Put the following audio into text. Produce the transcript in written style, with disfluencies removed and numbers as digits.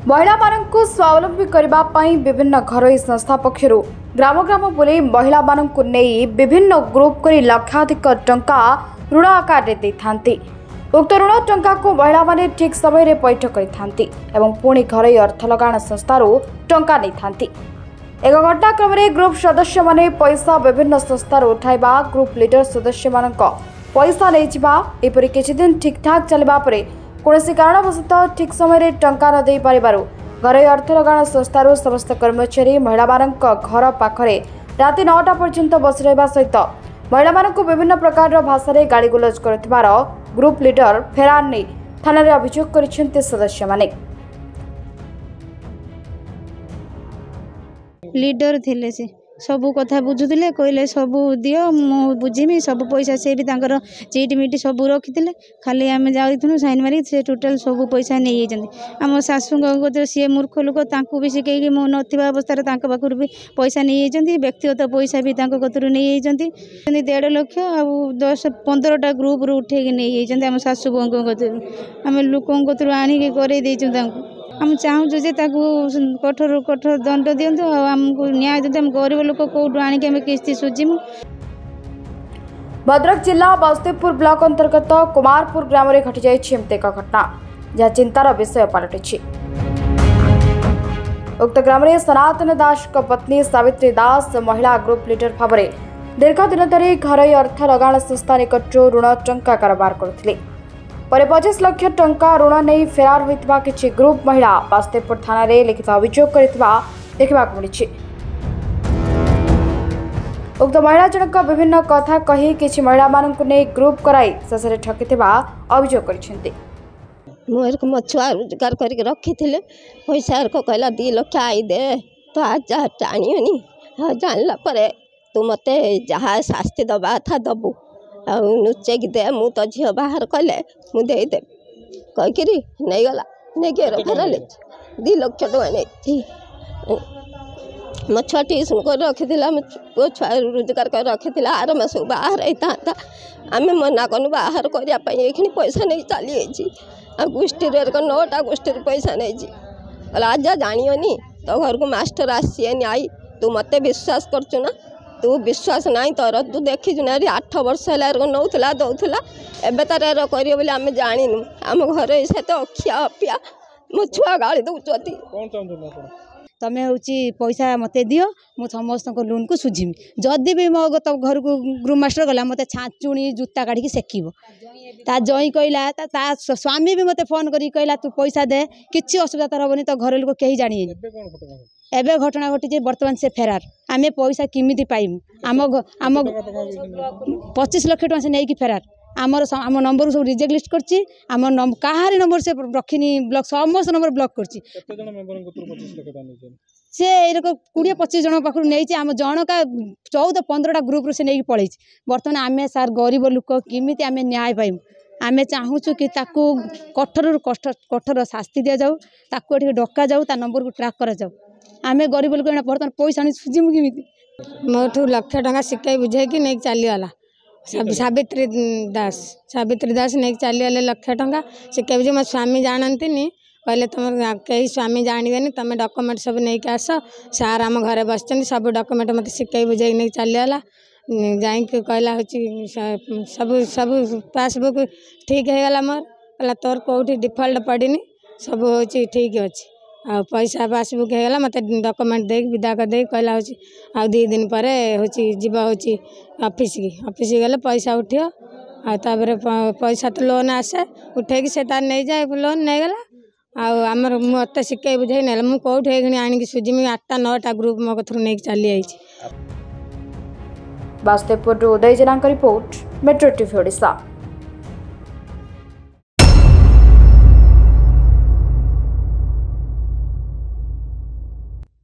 महिला मानक स्वावलंबी करने विभिन्न घरोई संस्था पक्षर ग्राम ग्राम बुले महिला मानक नहीं विभिन्न ग्रुप कर लक्षाधिक टंका ऋण आकार देते उक्त ऋण टंका को महिला माने ठीक समय पैठ करते पुणी घरोई अर्थ लगाण संस्था टंका नहीं था। एक घटनाक्रम ग्रुप सदस्य माने पैसा विभिन्न संस्था उठाइबा ग्रुप लीडर सदस्य मान पैसा नहीं एपरी किछि दिन ठीक ठाक चलवा कौन कारणवशतः ठीक समय टंका न दे पारिबारु घरोई अर्थ लगाण संस्थार समस्त कर्मचारी महिला मानक घर पाखरे राति 9टा पर्यंत बस रहा सहित महिला मानक विभिन्न प्रकार भाषा गाड़ी गुलज कर ग्रुप लीडर फेरार नहीं थाना अभियोग कर सदस्य माने। लीडर थिले से सबू कथा बुझुले कहले सबू दियो मु बुझीमी सब पैसा से भी तांकर चीट मिट सब रखी खाली आम जाऊँ साइन मारी से टोटाल सब पैसा नहीं जाती आम शाशु सी मूर्ख लोक भी शिखेगी मु ना अवस्था पाखर भी पैसा नहीं जाती व्यक्तिगत पैसा भी कतरू नहीं जाती 1.5 लाख आ 10-15टा ग्रुप रू उठे नहीं जाती आम शाशु आम लोक कतरू आणिकी कर हम चाहूँ जे कठोर कठोर दंड दिंतु आमको न्याय दिंतु आम गरीब लोक कौटू आणिक किस्ती सुझीमु। भद्रक जिला बस्तीपुर ब्लॉक अंतर्गत कुमारपुर ग्राम में घटी जाइछि एमती एक घटना जहाँ चिंतार विषय पलटि। उक्त ग्राम में सनातन दास पत्नी सावित्री दास महिला ग्रुप लीडर भाव में दीर्घ दिन धरी घरोई अर्थ लगाण संस्था निकट ऋण टंका कारोबार करथिले। 25 लाख टंका ऋण नहीं फेरार होइतबा किछि ग्रुप महिला बस्तीपुर थाना रे लिखित अभियोग करथिबा देखा मिली। उक्त महिला जनक विभिन्न कथा कही किछि महिला मानक नहीं ग्रुप कराई शेष ठकिथिबा अभियोग करछन्ति। मोर को मछुआ रोजगार करके रखी थे पैसा को कहला 2 लाख आई दे तो आज जानियोनी हाँ जानला पर तू मत जहाँ शास्ति दबा था दबू लुचेक दे मु तो झील बाहर कले मुदेदे कहीकि नहीं गला नहीं फेरा 2 लाख टଙ୍କା नहीं मो छुआ ट्यूशन कर रखी छुआ रोजगार कर रखी आर मास बाहर होता आम मना कनु बाहर करने पैसा नहीं चली गोष्ठी 9टा गोष्ठी पैसा नहीं आज जानियोनी तो घर को मास्टर आसी आई तू मत विश्वास करचु ना तू विश्वास नहीं तोर तू देखी ना 8 वर्ष है नौला दौला एवं तार कर आम जानु आम घर से तो अखिया अपिया मो छुआ गाड़ी दौरान तमें हूँ पैसा मत दियो मु समस्त लोन को सुझीमी जदि भी मो घर को ग्रुप मास्टर गला मत छाचुणी जूता काढ़ी सेकिब ता जई कहला ता स्वामी भी मत फोन करी कहला तू पैसा दे किसी असुविधा तर हेनी तो घर लोक कहीं जानी एबे घटना घटी बर्तमान से फेरार आमे पैसा किमिति पाइमु आम 25 लाख टଙ୍କା से नहीं कि फेरार आम नंबर सब रिजेक्ट लिस्ट करछि आम कहारी नंबर से रखिनी ब्लॉक समस्त नंबर ब्लॉक करछि से 20-25 जन पाखु नहीं आम जनका 14-15टा ग्रुप से नहीं पड़े बर्तमान आम सार गरीब लोक किमिति आम न्याय पाइमु आम चाहूँ कि ताकू कठोर कठोर शास्ति दि जाऊ ताकू डका जाऊ ता नंबर को ट्रैक करा जाऊ आम गरीब लोक बर्तमान पैसा नहीं सुझीमु किमिति मोठू 1 लाख टଙ୍କା शिखाई बुझे कि नहीं चलीगला सावित्री दास नहीं चलीगले 1 लाख टଙ୍କା शिखाई बुझे मो स्वामी जानती कहले तुम कई स्वामी जानवे तुम डॉक्यूमेंट सब नहीं आस सार आम घर बस सब डॉक्यूमेंट मत शिखाई बुझे नहीं चलीगला जाई कहला सब सब पासबुक ठीक है गला मोर कहला तोर कौटी डिफॉल्ट पड़नी सब हूँ ठीक अच्छे आ पैसा पासबुक है मत डॉक्यूमेंट दे विदा कर दे कहला आ 2 दिन पर हूँ जीव हूँ ऑफिस गले पैसा उठियो आपर पैसा तो लोन आसे उठे से तार नहीं जाए लोन नहीं गला आमर मत शिखाई बुझे ना मुझे कौटे आणिकी सुझीमी 8-9टा ग्रुप मो कथरू नहीं चली आई। बस्तीपुर उदय जेना रिपोर्ट मेट्रो टीवी ओडिशा।